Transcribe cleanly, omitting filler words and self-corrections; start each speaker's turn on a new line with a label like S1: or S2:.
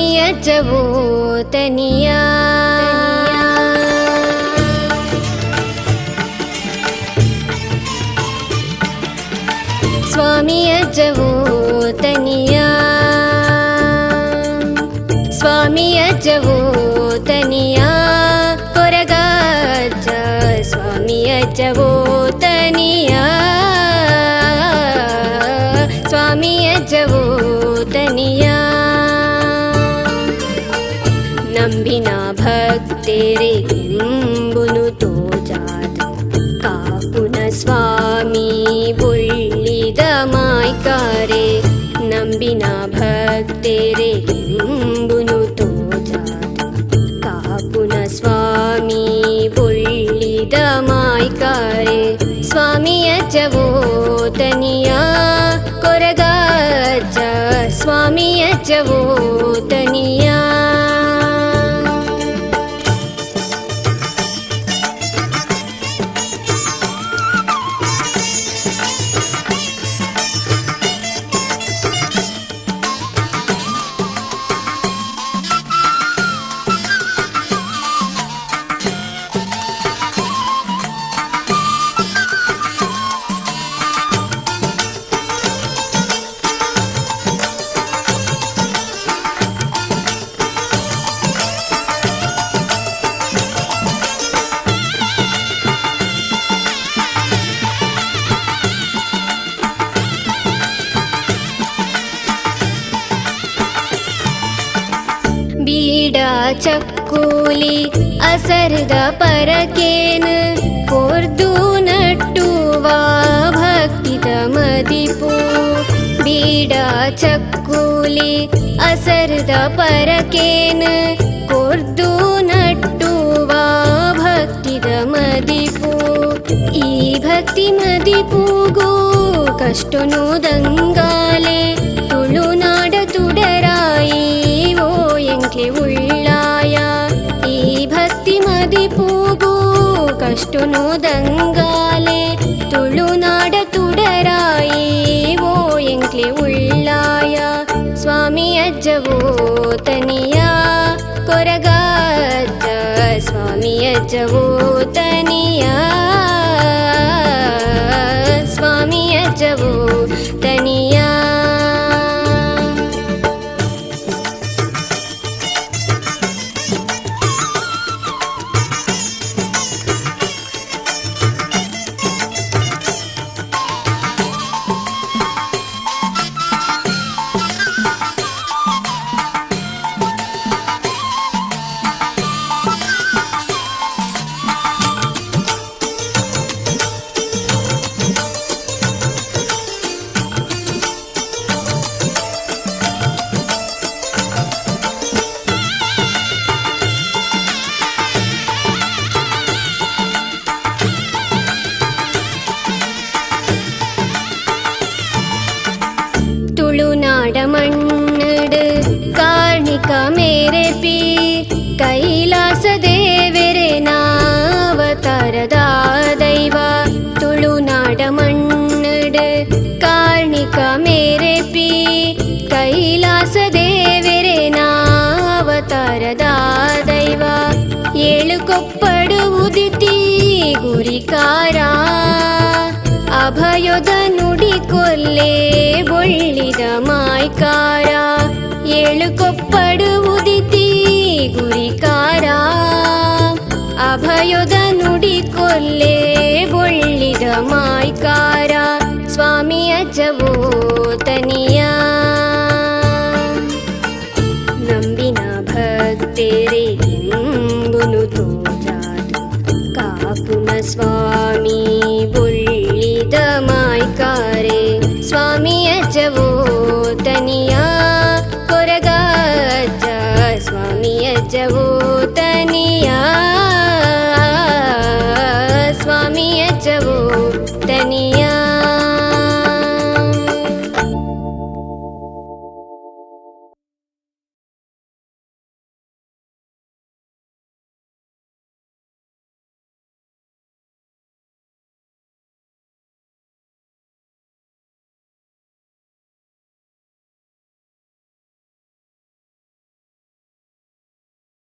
S1: स्वामी अज्जवो तनिया स्वामी अज्जवो तनिया स्वामी अज्जवो तनिया कोरगाज्ज स्वामी अज्जवो तनिया स्वामी अज्जवो तनिया ನಂಬಿನ ಭಕ್ತೇರೆ ಎಂಬುನು ತೋಜಾದ ಕಾಪುನ ಸ್ವಾಮಿ ಬುಳ್ಳಿದ ಮಾಯ್ಕಾರೆ ನಂಬಿನ ಭಕ್ತೇರೆ ಎಂಬುನು ತೋಜಾದ ಕಾಪುನ ಸ್ವಾಮಿ ಬುಳ್ಳಿದ ಮಾಯ್ಕಾರೆ ಸ್ವಾಮಿ ಅಜ್ಜವೋ ತನಿಯ ಕೊರಗಾಜ್ಜ ಸ್ವಾಮಿ ಅಜ್ಜವೋ ತನಿಯ बीड़ा चक्कूली असरद परकेन कोर्दू नट्टुवा भक्तिद मदिपु बीड़ा चक्कूली असरद परकेन कोर्दू नट्टुवा भक्तिद मदिपु ई भक्ति मदिपुगो कष्टनो दंगाले तुಳುನಾಡ तुडराई ಎಂಕ್ಲೆ ಉಳ್ಳಾಯ ಈ ಭಕ್ತಿ ಮದಿಪೂಗು ಕಷ್ಟನು ದಂಗಾಲೆ ತುಳುನಾಡ ತುಡರಾಯಿ ಓ ಎಂಕ್ಲೆ ಉಳ್ಳಾಯ ಸ್ವಾಮಿ ಅಜ್ಜವೋ ತನಿಯ ಕೊರಗಾಜ್ಜ ಸ್ವಾಮಿ ಅಜ್ಜವೋ ತನಿಯ ಸ್ವಾಮಿ ಅಜ್ಜವೋ ತನಿಯ ತುಳುನಾಡ ಮಣ್ಣಡು ಕಾರ್ಣಿಕ ಮೇರೆ ಪಿ ಕೈಲಾಸ ದೇವೆರೆ ನಾವತಾರದ ದೈವ ತುಳುನಾಡ ಮಣ್ಣಡು ಕಾರ್ಣಿಕ ಮೇರೆ ಪಿ ಕೈಲಾಸ ದೇವೆರೆ ನಾವತಾರದ ದೈವ ಏಳು ಕೊಪ್ಪಡು ಉದಿತಿ ಗುರಿಕಾರ ಅಭಯದ ನುಡಿ ಕೊಲ್ಲೆ ಬೊಳ್ಳಿದ ಮಾಯ್ಕಾರ ಏಳು ಕೊಪ್ಪಡು ಉದಿತಿ ಗುರಿಕಾರ ಅಭಯದ ನುಡಿ ಕೊಲ್ಲೆ ಬೊಳ್ಳಿದ ಮಾಯ್ಕಾರ ಸ್ವಾಮಿ ಅಜ್ಜವೋ ತನಿಯ ನಂಬಿನ ಭಕ್ತೇರೆ ಎಂಬುನು ತೋಜಾದ ಕಾಪುನ ಸ್ವಾಮಿ